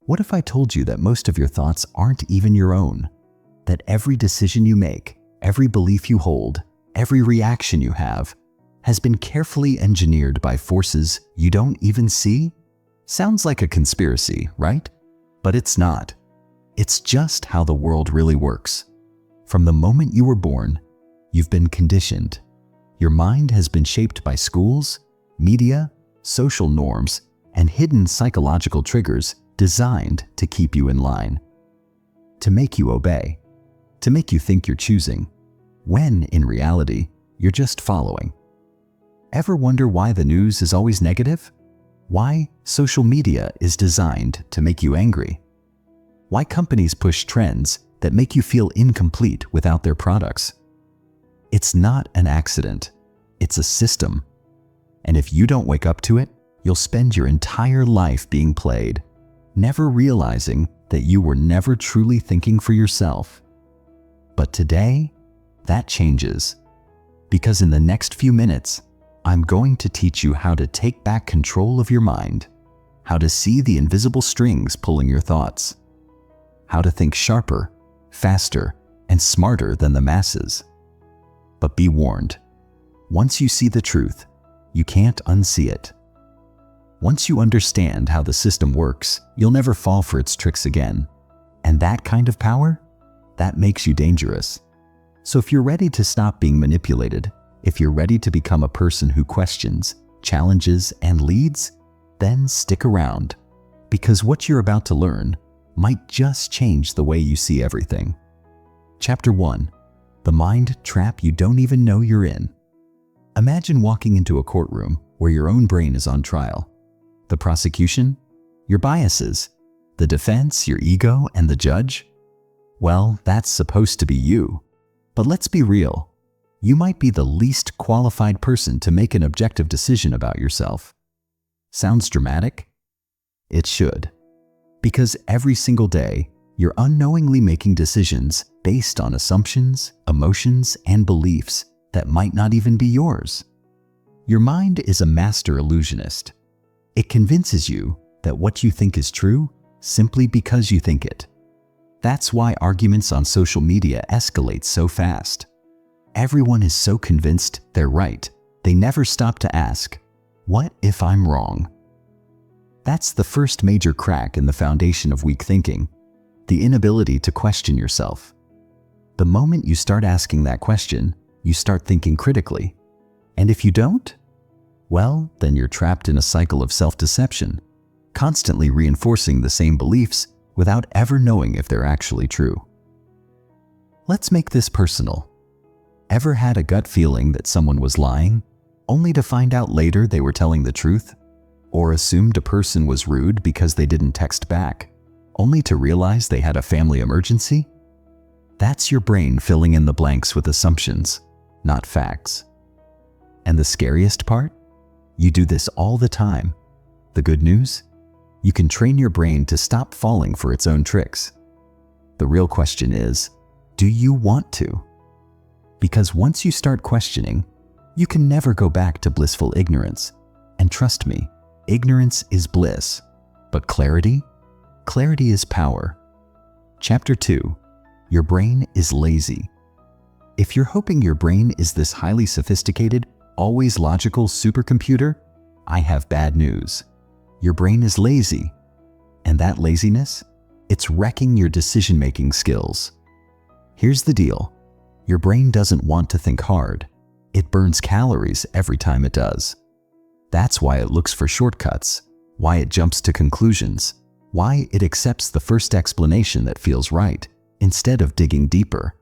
What if I told you that most of your thoughts aren't even your own? That every decision you make, every belief you hold, every reaction you have, has been carefully engineered by forces you don't even see? Sounds like a conspiracy, right? But it's not. It's just how the world really works. From the moment you were born, you've been conditioned. Your mind has been shaped by schools, media, social norms, and hidden psychological triggers designed to keep you in line, to make you obey, to make you think you're choosing, when in reality, you're just following. Ever wonder why the news is always negative? Why social media is designed to make you angry? Why companies push trends that make you feel incomplete without their products? It's not an accident, it's a system. And if you don't wake up to it, you'll spend your entire life being played, never realizing that you were never truly thinking for yourself. But today, that changes. Because in the next few minutes, I'm going to teach you how to take back control of your mind, how to see the invisible strings pulling your thoughts, how to think sharper, faster, and smarter than the masses. But be warned, once you see the truth, you can't unsee it. Once you understand how the system works, you'll never fall for its tricks again. And that kind of power, that makes you dangerous. So if you're ready to stop being manipulated, if you're ready to become a person who questions, challenges, and leads, then stick around, because what you're about to learn might just change the way you see everything. Chapter 1. The Mind Trap You Don't Even Know You're In. Imagine walking into a courtroom where your own brain is on trial. The prosecution, your biases, the defense, your ego, and the judge. Well, that's supposed to be you. But let's be real. You might be the least qualified person to make an objective decision about yourself. Sounds dramatic? It should. Because every single day, you're unknowingly making decisions based on assumptions, emotions, and beliefs that might not even be yours. Your mind is a master illusionist. It convinces you that what you think is true simply because you think it. That's why arguments on social media escalate so fast. Everyone is so convinced they're right, they never stop to ask, what if I'm wrong? That's the first major crack in the foundation of weak thinking, the inability to question yourself. The moment you start asking that question, you start thinking critically. And if you don't, well, then you're trapped in a cycle of self-deception, constantly reinforcing the same beliefs without ever knowing if they're actually true. Let's make this personal. Ever had a gut feeling that someone was lying, only to find out later they were telling the truth? Or assumed a person was rude because they didn't text back, only to realize they had a family emergency? That's your brain filling in the blanks with assumptions, not facts. And the scariest part? You do this all the time. The good news? You can train your brain to stop falling for its own tricks. The real question is, do you want to? Because once you start questioning, you can never go back to blissful ignorance. And trust me, ignorance is bliss. But clarity? Clarity is power. Chapter 2. Your brain is lazy. If you're hoping your brain is this highly sophisticated, always logical supercomputer, I have bad news. Your brain is lazy. And that laziness? It's wrecking your decision-making skills. Here's the deal. Your brain doesn't want to think hard. It burns calories every time it does. That's why it looks for shortcuts, why it jumps to conclusions, why it accepts the first explanation that feels right, instead of digging deeper.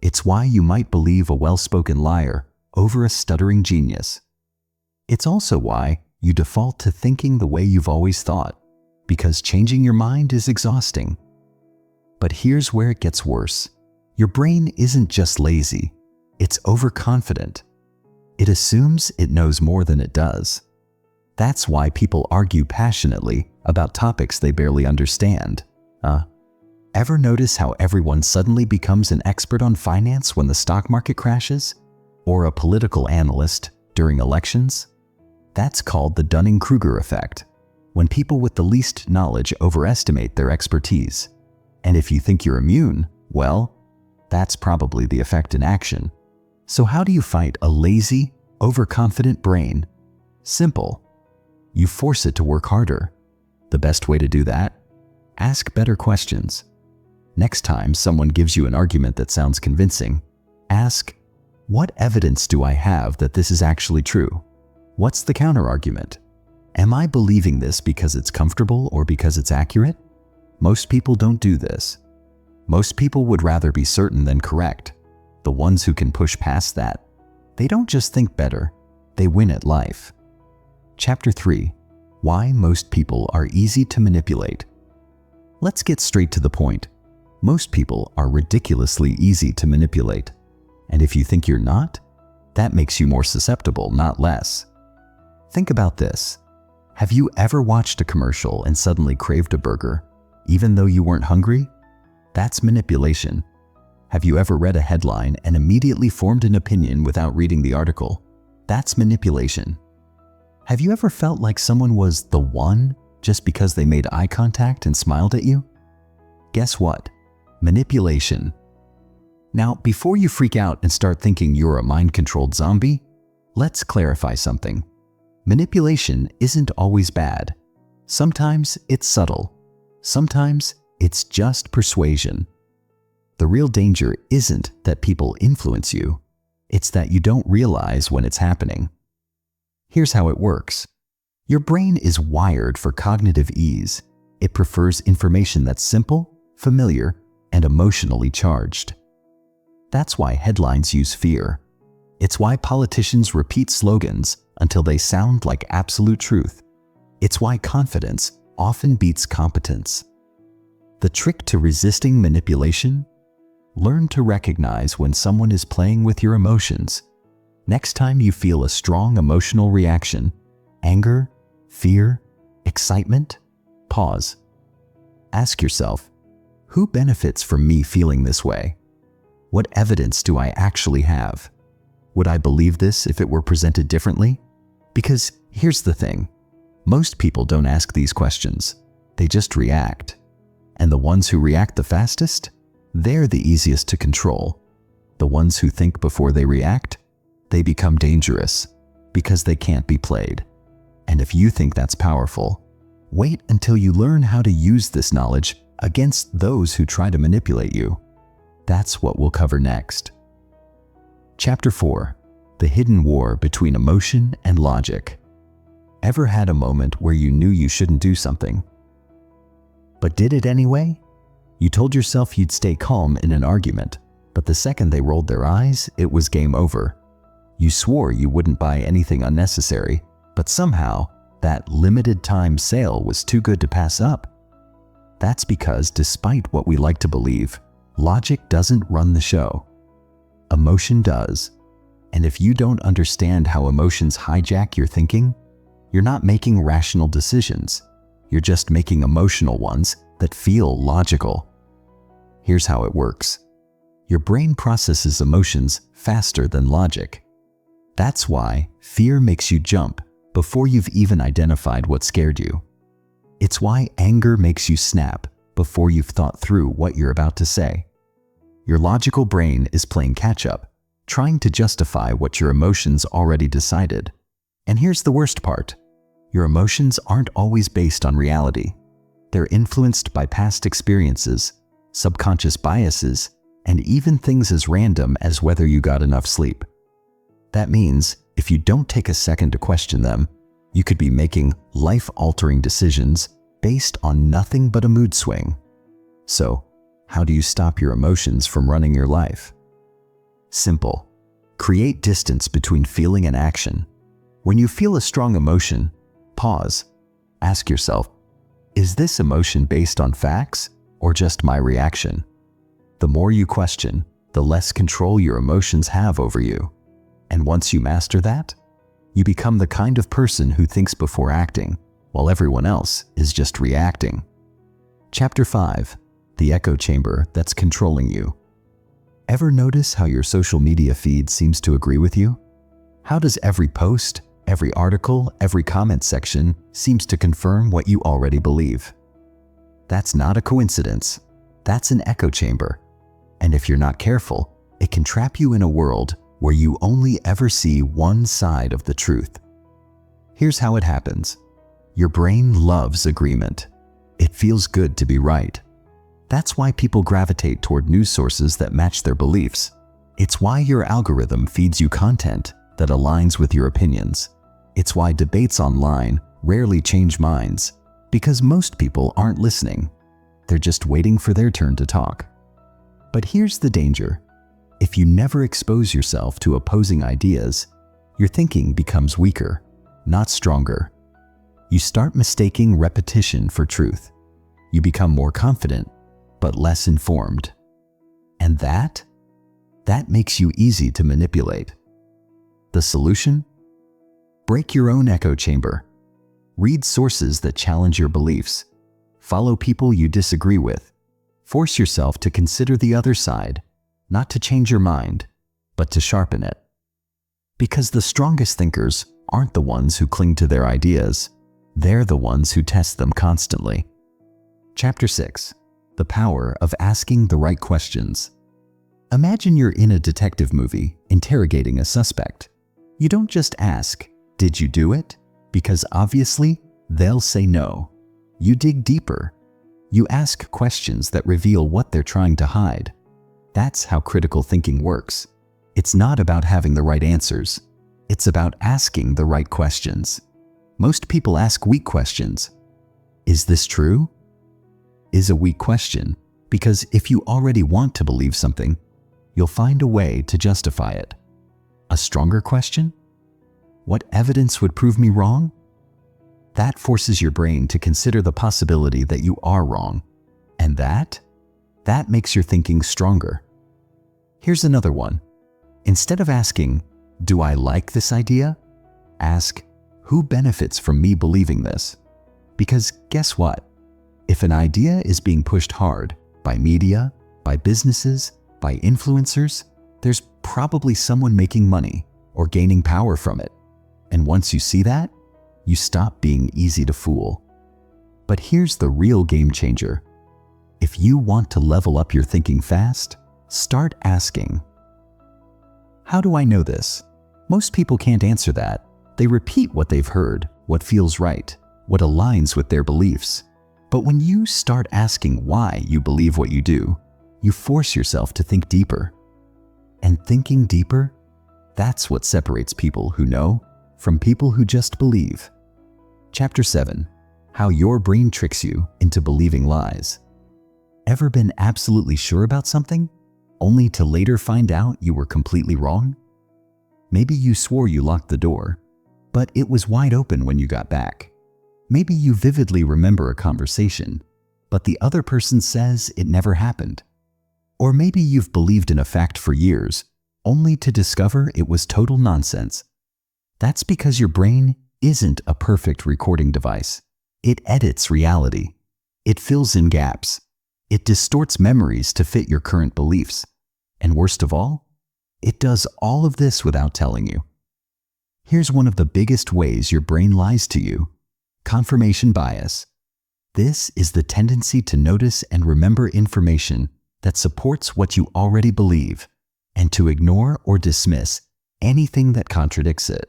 It's why you might believe a well-spoken liar over a stuttering genius. It's also why you default to thinking the way you've always thought, because changing your mind is exhausting. But here's where it gets worse. Your brain isn't just lazy, it's overconfident. It assumes it knows more than it does. That's why people argue passionately about topics they barely understand. Ever notice how everyone suddenly becomes an expert on finance when the stock market crashes? Or a political analyst during elections? That's called the Dunning-Kruger effect. when people with the least knowledge overestimate their expertise. And if you think you're immune, well, that's probably the effect in action. So how do you fight a lazy, overconfident brain? Simple. You force it to work harder. The best way to do that? Ask better questions. Next time someone gives you an argument that sounds convincing, ask, what evidence do I have that this is actually true? What's the counterargument? Am I believing this because it's comfortable or because it's accurate? Most people don't do this. Most people would rather be certain than correct. The ones who can push past that, they don't just think better, they win at life. Chapter 3. Why most people are easy to manipulate. Let's get straight to the point. Most people are ridiculously easy to manipulate. And if you think you're not, that makes you more susceptible, not less. Think about this. Have you ever watched a commercial and suddenly craved a burger, even though you weren't hungry? That's manipulation. Have you ever read a headline and immediately formed an opinion without reading the article? That's manipulation. Have you ever felt like someone was the one just because they made eye contact and smiled at you? Guess what? Manipulation. Now, before you freak out and start thinking you're a mind-controlled zombie, let's clarify something. Manipulation isn't always bad. Sometimes it's subtle. Sometimes it's just persuasion. The real danger isn't that people influence you. It's that you don't realize when it's happening. Here's how it works. Your brain is wired for cognitive ease. It prefers information that's simple, familiar, and emotionally charged. That's why headlines use fear. It's why politicians repeat slogans until they sound like absolute truth. It's why confidence often beats competence. The trick to resisting manipulation? Learn to recognize when someone is playing with your emotions. Next time you feel a strong emotional reaction, anger, fear, excitement, pause. Ask yourself, who benefits from me feeling this way? What evidence do I actually have? Would I believe this if it were presented differently? Because here's the thing, most people don't ask these questions, they just react. And the ones who react the fastest? They're the easiest to control. The ones who think before they react? They become dangerous because they can't be played. And if you think that's powerful, wait until you learn how to use this knowledge against those who try to manipulate you. That's what we'll cover next. Chapter 4. The hidden war between emotion and logic. Ever had a moment where you knew you shouldn't do something, but did it anyway? You told yourself you'd stay calm in an argument, but the second they rolled their eyes, it was game over. You swore you wouldn't buy anything unnecessary, but somehow that limited time sale was too good to pass up. That's because despite what we like to believe, logic doesn't run the show. Emotion does. And if you don't understand how emotions hijack your thinking, you're not making rational decisions. You're just making emotional ones that feel logical. Here's how it works. Your brain processes emotions faster than logic. That's why fear makes you jump before you've even identified what scared you. It's why anger makes you snap before you've thought through what you're about to say. Your logical brain is playing catch-up, trying to justify what your emotions already decided. And here's the worst part. Your emotions aren't always based on reality. They're influenced by past experiences, subconscious biases, and even things as random as whether you got enough sleep. That means if you don't take a second to question them, you could be making life-altering decisions based on nothing but a mood swing. So, how do you stop your emotions from running your life? Simple. Create distance between feeling and action. When you feel a strong emotion, pause. Ask yourself, is this emotion based on facts or just my reaction? The more you question, the less control your emotions have over you. And once you master that, you become the kind of person who thinks before acting, while everyone else is just reacting. Chapter 5. The echo chamber that's controlling you. Ever notice how your social media feed seems to agree with you? How does every post, every article, every comment section seems to confirm what you already believe. That's not a coincidence. That's an echo chamber. And if you're not careful, it can trap you in a world where you only ever see one side of the truth. Here's how it happens. Your brain loves agreement. It feels good to be right. That's why people gravitate toward news sources that match their beliefs. It's why your algorithm feeds you content that aligns with your opinions. It's why debates online rarely change minds, because most people aren't listening. They're just waiting for their turn to talk. But here's the danger. If you never expose yourself to opposing ideas, your thinking becomes weaker, not stronger. You start mistaking repetition for truth. You become more confident, but less informed. And that makes you easy to manipulate. The solution? Break your own echo chamber. Read sources that challenge your beliefs. Follow people you disagree with. Force yourself to consider the other side, not to change your mind, but to sharpen it. Because the strongest thinkers aren't the ones who cling to their ideas. They're the ones who test them constantly. Chapter 6. The Power of Asking the Right Questions. Imagine you're in a detective movie interrogating a suspect. You don't just ask, "Did you do it?" because obviously they'll say no. You dig deeper. You ask questions that reveal what they're trying to hide. That's how critical thinking works. It's not about having the right answers. It's about asking the right questions. Most people ask weak questions. Is this true? Is a weak question, because if you already want to believe something, you'll find a way to justify it. A stronger question? What evidence would prove me wrong? That forces your brain to consider the possibility that you are wrong. And that makes your thinking stronger. Here's another one. Instead of asking, "Do I like this idea?" ask, "Who benefits from me believing this?" Because guess what? If an idea is being pushed hard by media, by businesses, by influencers, there's probably someone making money or gaining power from it. And once you see that, you stop being easy to fool. But here's the real game changer. If you want to level up your thinking fast, start asking, "How do I know this?" Most people can't answer that. They repeat what they've heard, what feels right, what aligns with their beliefs. But when you start asking why you believe what you do, you force yourself to think deeper. And thinking deeper, that's what separates people who know from people who just believe. Chapter 7. How your brain tricks you into believing lies. Ever been absolutely sure about something, only to later find out you were completely wrong? Maybe you swore you locked the door, but it was wide open when you got back. Maybe you vividly remember a conversation, but the other person says it never happened. Or maybe you've believed in a fact for years, only to discover it was total nonsense. That's because your brain isn't a perfect recording device. It edits reality. It fills in gaps. It distorts memories to fit your current beliefs. And worst of all, it does all of this without telling you. Here's one of the biggest ways your brain lies to you: confirmation bias. This is the tendency to notice and remember information that supports what you already believe, and to ignore or dismiss anything that contradicts it.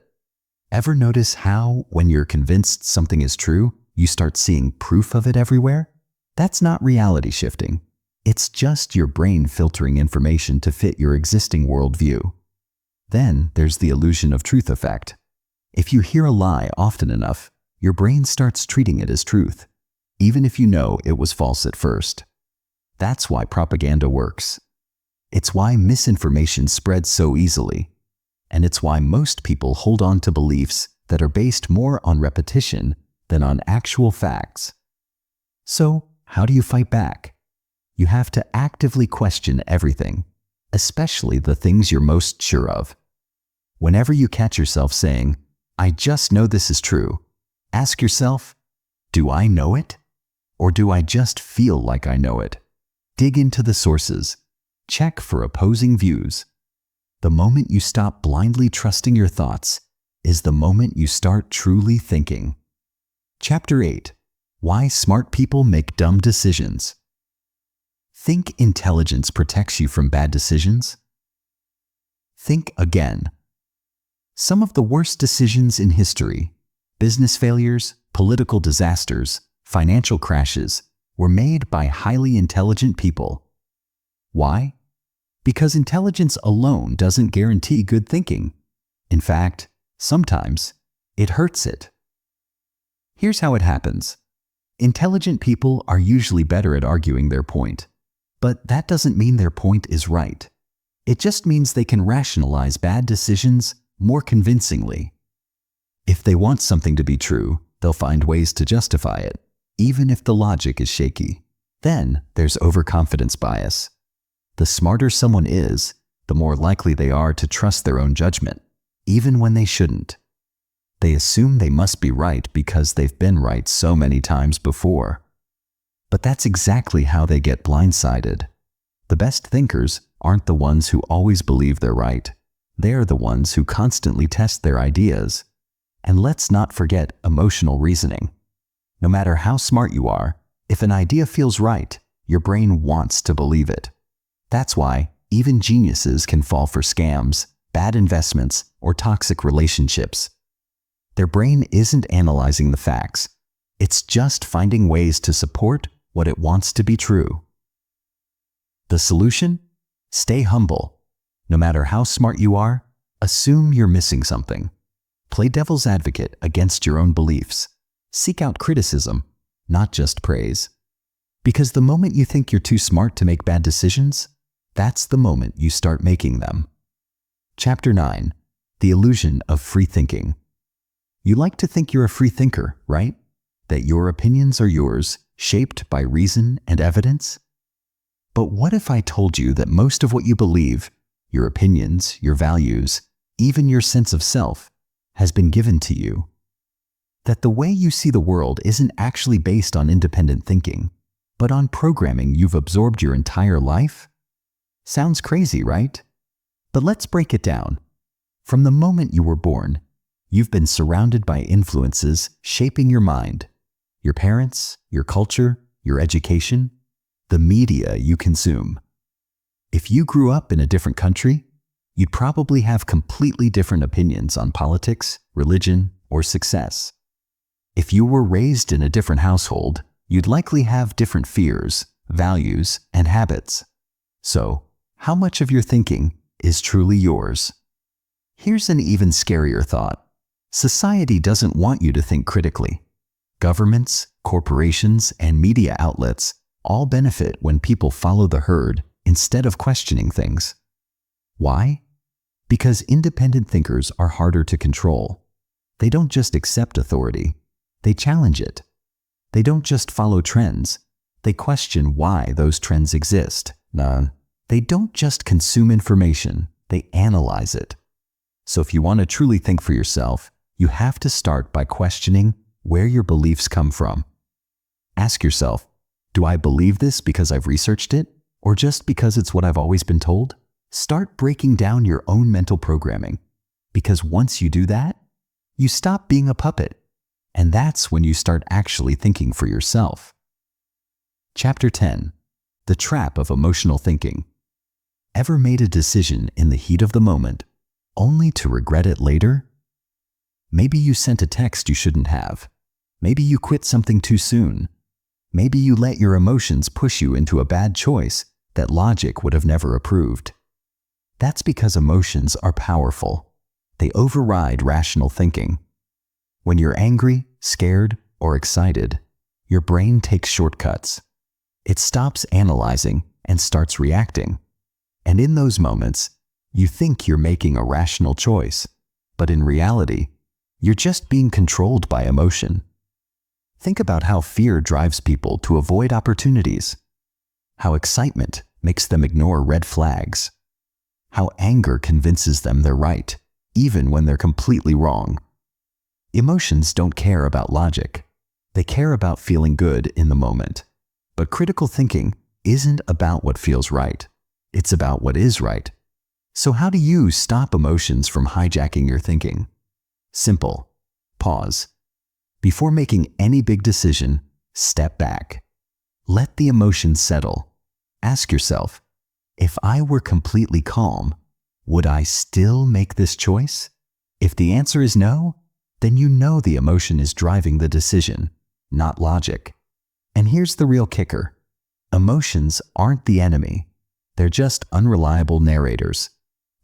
Ever notice how, when you're convinced something is true, you start seeing proof of it everywhere? That's not reality shifting. It's just your brain filtering information to fit your existing worldview. Then there's the illusion of truth effect. If you hear a lie often enough, your brain starts treating it as truth, even if you know it was false at first. That's why propaganda works. It's why misinformation spreads so easily. And it's why most people hold on to beliefs that are based more on repetition than on actual facts. So, how do you fight back? You have to actively question everything, especially the things you're most sure of. Whenever you catch yourself saying, "I just know this is true," ask yourself, "Do I know it? Or do I just feel like I know it?" Dig into the sources. Check for opposing views. The moment you stop blindly trusting your thoughts, is the moment you start truly thinking. Chapter 8. Why Smart People Make Dumb Decisions. Think intelligence protects you from bad decisions? Think again. Some of the worst decisions in history, business failures, political disasters, financial crashes, were made by highly intelligent people. Why? Because intelligence alone doesn't guarantee good thinking. In fact, sometimes it hurts it. Here's how it happens. Intelligent people are usually better at arguing their point, but that doesn't mean their point is right. It just means they can rationalize bad decisions more convincingly. If they want something to be true, they'll find ways to justify it, even if the logic is shaky. Then there's overconfidence bias. The smarter someone is, the more likely they are to trust their own judgment, even when they shouldn't. They assume they must be right because they've been right so many times before. But that's exactly how they get blindsided. The best thinkers aren't the ones who always believe they're right. They're the ones who constantly test their ideas. And let's not forget emotional reasoning. No matter how smart you are, if an idea feels right, your brain wants to believe it. That's why even geniuses can fall for scams, bad investments, or toxic relationships. Their brain isn't analyzing the facts. It's just finding ways to support what it wants to be true. The solution? Stay humble. No matter how smart you are, assume you're missing something. Play devil's advocate against your own beliefs. Seek out criticism, not just praise. Because the moment you think you're too smart to make bad decisions, that's the moment you start making them. Chapter 9. The Illusion of Free Thinking. You like to think you're a free thinker, right? That your opinions are yours, shaped by reason and evidence? But what if I told you that most of what you believe, your opinions, your values, even your sense of self, has been given to you? That the way you see the world isn't actually based on independent thinking, but on programming you've absorbed your entire life? Sounds crazy, right? But let's break it down. From the moment you were born, you've been surrounded by influences shaping your mind. Your parents, your culture, your education, the media you consume. If you grew up in a different country, you'd probably have completely different opinions on politics, religion, or success. If you were raised in a different household, you'd likely have different fears, values, and habits. So, how much of your thinking is truly yours? Here's an even scarier thought. Society doesn't want you to think critically. Governments, corporations, and media outlets all benefit when people follow the herd instead of questioning things. Why? Because independent thinkers are harder to control. They don't just accept authority, they challenge it. They don't just follow trends, they question why those trends exist. They don't just consume information, they analyze it. So if you want to truly think for yourself, you have to start by questioning where your beliefs come from. Ask yourself, do I believe this because I've researched it, or just because it's what I've always been told? Start breaking down your own mental programming, because once you do that, you stop being a puppet, and that's when you start actually thinking for yourself. Chapter 10. The Trap of Emotional Thinking. Ever made a decision in the heat of the moment, only to regret it later? Maybe you sent a text you shouldn't have. Maybe you quit something too soon. Maybe you let your emotions push you into a bad choice that logic would have never approved. That's because emotions are powerful. They override rational thinking. When you're angry, scared, or excited, your brain takes shortcuts. It stops analyzing and starts reacting. And in those moments, you think you're making a rational choice, but in reality, you're just being controlled by emotion. Think about how fear drives people to avoid opportunities, how excitement makes them ignore red flags, how anger convinces them they're right, even when they're completely wrong. Emotions don't care about logic. They care about feeling good in the moment. But critical thinking isn't about what feels right. It's about what is right. So how do you stop emotions from hijacking your thinking? Simple. Pause. Before making any big decision, step back. Let the emotions settle. Ask yourself, if I were completely calm, would I still make this choice? If the answer is no, then you know the emotion is driving the decision, not logic. And here's the real kicker. Emotions aren't the enemy. They're just unreliable narrators.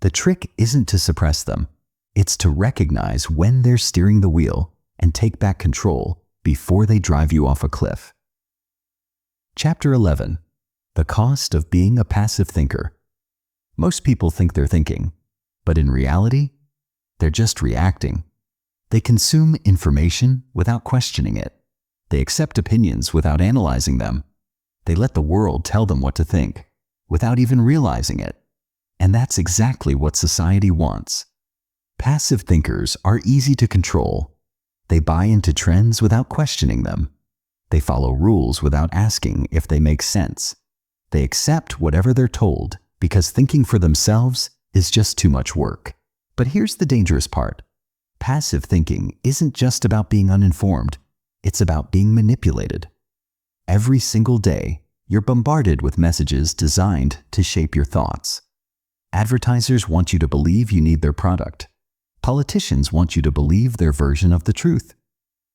The trick isn't to suppress them. It's to recognize when they're steering the wheel and take back control before they drive you off a cliff. Chapter 11. The Cost of Being a Passive Thinker. Most people think they're thinking, but in reality, they're just reacting. They consume information without questioning it. They accept opinions without analyzing them. They let the world tell them what to think, without even realizing it. And that's exactly what society wants. Passive thinkers are easy to control. They buy into trends without questioning them. They follow rules without asking if they make sense. They accept whatever they're told because thinking for themselves is just too much work. But here's the dangerous part. Passive thinking isn't just about being uninformed. It's about being manipulated. Every single day, you're bombarded with messages designed to shape your thoughts. Advertisers want you to believe you need their product. Politicians want you to believe their version of the truth.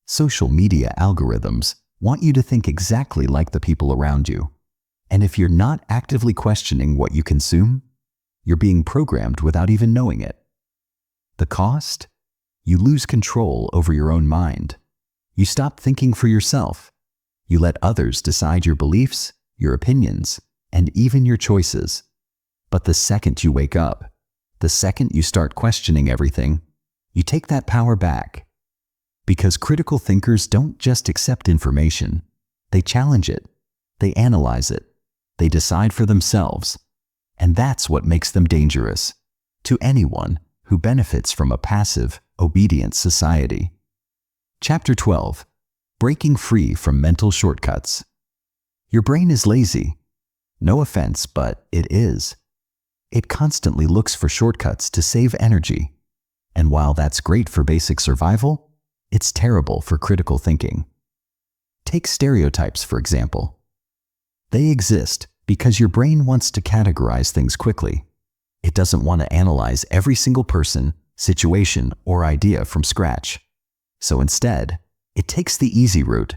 Social media algorithms want you to think exactly like the people around you. And if you're not actively questioning what you consume, you're being programmed without even knowing it. The cost? You lose control over your own mind. You stop thinking for yourself. You let others decide your beliefs, your opinions, and even your choices. But the second you wake up, the second you start questioning everything, you take that power back. Because critical thinkers don't just accept information. They challenge it. They analyze it. They decide for themselves. And that's what makes them dangerous to anyone who benefits from a passive, obedient society. Chapter 12. Breaking Free from Mental Shortcuts. Your brain is lazy. No offense, but it is. It constantly looks for shortcuts to save energy. And while that's great for basic survival, it's terrible for critical thinking. Take stereotypes, for example. They exist because your brain wants to categorize things quickly. It doesn't want to analyze every single person, situation, or idea from scratch. So instead, it takes the easy route.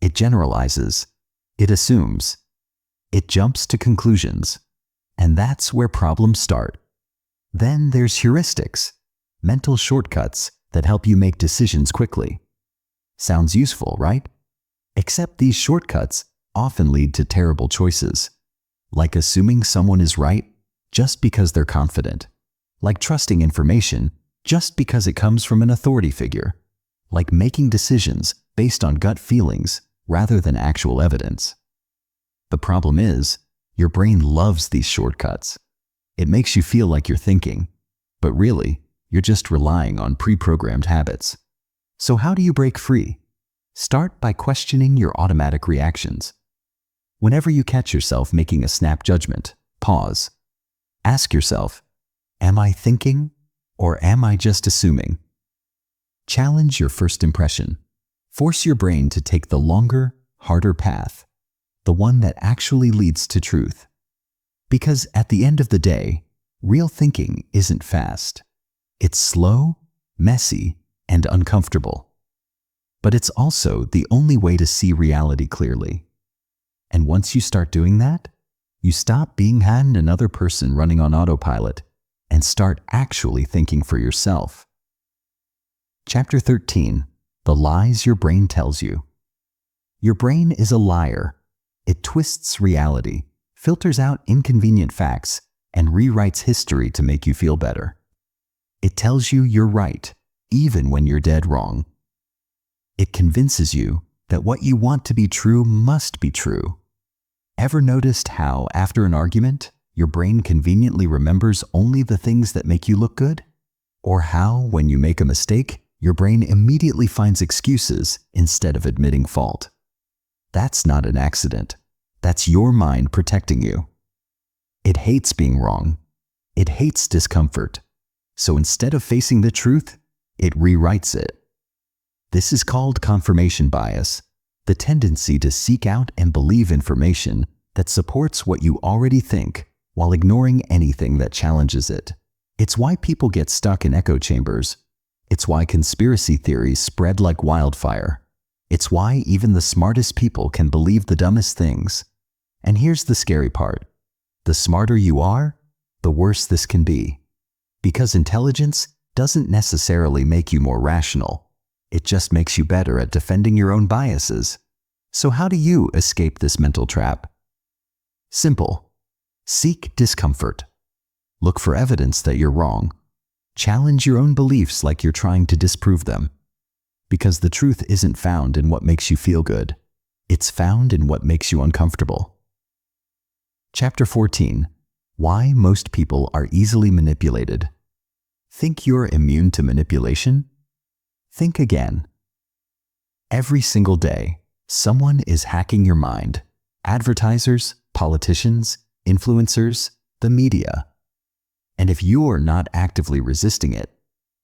It generalizes. It assumes. It jumps to conclusions. And that's where problems start. Then there's heuristics, mental shortcuts that help you make decisions quickly. Sounds useful, right? Except these shortcuts often lead to terrible choices, like assuming someone is right just because they're confident, like trusting information just because it comes from an authority figure, like making decisions based on gut feelings rather than actual evidence. The problem is, your brain loves these shortcuts. It makes you feel like you're thinking, but really, you're just relying on pre-programmed habits. So how do you break free? Start by questioning your automatic reactions. Whenever you catch yourself making a snap judgment, pause. Ask yourself, am I thinking or am I just assuming? Challenge your first impression. Force your brain to take the longer, harder path, the one that actually leads to truth. Because at the end of the day, real thinking isn't fast. It's slow, messy, and uncomfortable. But it's also the only way to see reality clearly. And once you start doing that, you stop being another person running on autopilot and start actually thinking for yourself. Chapter 13. The Lies Your Brain Tells You. Your brain is a liar. It twists reality, filters out inconvenient facts, and rewrites history to make you feel better. It tells you you're right, even when you're dead wrong. It convinces you that what you want to be true must be true. Ever noticed how, after an argument, your brain conveniently remembers only the things that make you look good? Or how, when you make a mistake, your brain immediately finds excuses instead of admitting fault? That's not an accident. That's your mind protecting you. It hates being wrong. It hates discomfort. So instead of facing the truth, it rewrites it. This is called confirmation bias, the tendency to seek out and believe information that supports what you already think while ignoring anything that challenges it. It's why people get stuck in echo chambers. It's why conspiracy theories spread like wildfire. It's why even the smartest people can believe the dumbest things. And here's the scary part. The smarter you are, the worse this can be. Because intelligence doesn't necessarily make you more rational. It just makes you better at defending your own biases. So how do you escape this mental trap? Simple. Seek discomfort. Look for evidence that you're wrong. Challenge your own beliefs like you're trying to disprove them. Because the truth isn't found in what makes you feel good. It's found in what makes you uncomfortable. Chapter 14. Why most people are easily manipulated. Think you're immune to manipulation? Think again. Every single day, someone is hacking your mind. Advertisers, politicians, influencers, the media. And if you're not actively resisting it,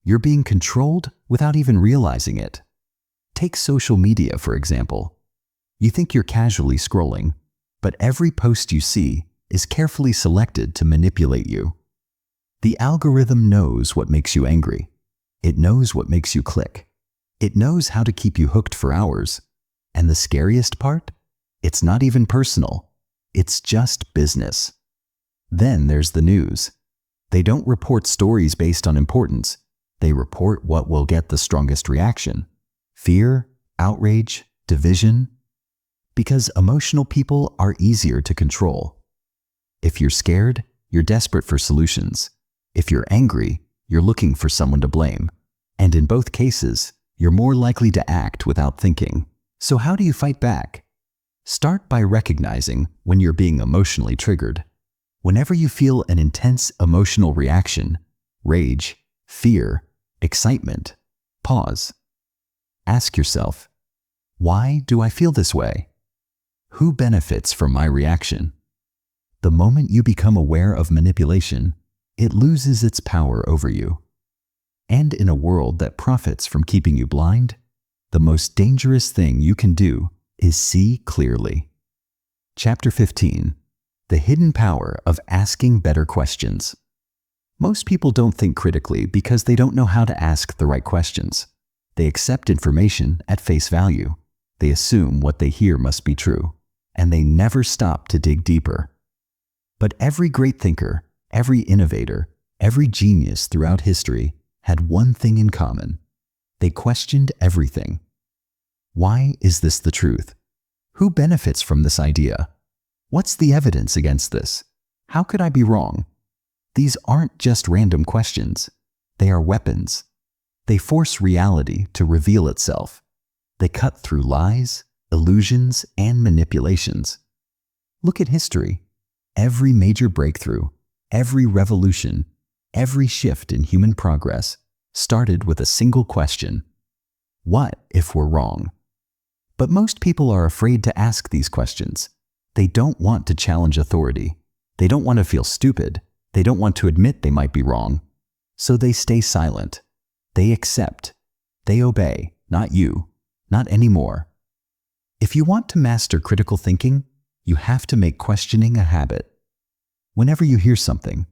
you're being controlled without even realizing it. Take social media, for example. You think you're casually scrolling, but every post you see is carefully selected to manipulate you. The algorithm knows what makes you angry. It knows what makes you click. It knows how to keep you hooked for hours. And the scariest part? It's not even personal. It's just business. Then there's the news. They don't report stories based on importance. They report what will get the strongest reaction. Fear, outrage, division. Because emotional people are easier to control. If you're scared, you're desperate for solutions. If you're angry, you're looking for someone to blame. And in both cases, you're more likely to act without thinking. So how do you fight back? Start by recognizing when you're being emotionally triggered. Whenever you feel an intense emotional reaction, rage, fear, excitement, pause. Ask yourself, why do I feel this way? Who benefits from my reaction? The moment you become aware of manipulation, it loses its power over you. And in a world that profits from keeping you blind, the most dangerous thing you can do is see clearly. Chapter 15. The hidden power of asking better questions. Most people don't think critically because they don't know how to ask the right questions. They accept information at face value. They assume what they hear must be true, and they never stop to dig deeper. But every great thinker, every innovator, every genius throughout history had one thing in common. They questioned everything. Why is this the truth? Who benefits from this idea? What's the evidence against this? How could I be wrong? These aren't just random questions. They are weapons. They force reality to reveal itself. They cut through lies, illusions, and manipulations. Look at history. Every major breakthrough, every revolution, every shift in human progress started with a single question. What if we're wrong? But most people are afraid to ask these questions. They don't want to challenge authority. They don't want to feel stupid. They don't want to admit they might be wrong. So they stay silent. They accept. They obey, not you, not anymore. If you want to master critical thinking, you have to make questioning a habit. Whenever you hear something,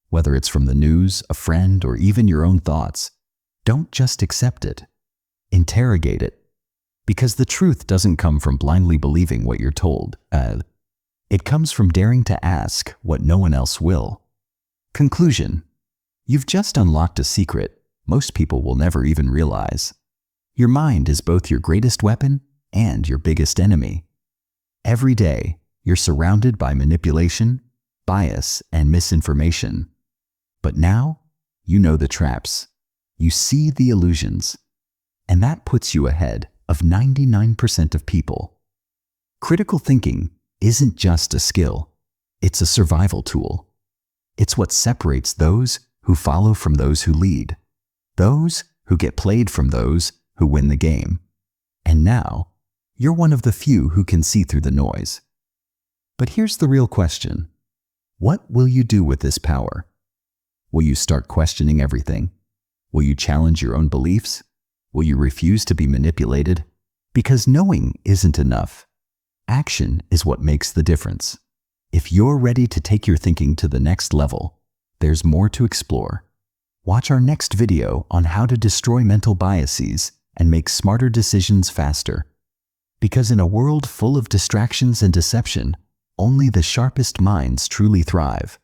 whether it's from the news, a friend, or even your own thoughts, don't just accept it. Interrogate it. Because the truth doesn't come from blindly believing what you're told. It comes from daring to ask what no one else will. Conclusion. You've just unlocked a secret most people will never even realize. Your mind is both your greatest weapon and your biggest enemy. Every day, you're surrounded by manipulation, bias, and misinformation. But now, you know the traps. You see the illusions. And that puts you ahead of 99% of people. Critical thinking isn't just a skill. It's a survival tool. It's what separates those who follow from those who lead. Those who get played from those who win the game. And now, you're one of the few who can see through the noise. But here's the real question. What will you do with this power? Will you start questioning everything? Will you challenge your own beliefs? Will you refuse to be manipulated? Because knowing isn't enough. Action is what makes the difference. If you're ready to take your thinking to the next level, there's more to explore. Watch our next video on how to destroy mental biases and make smarter decisions faster. Because in a world full of distractions and deception, only the sharpest minds truly thrive.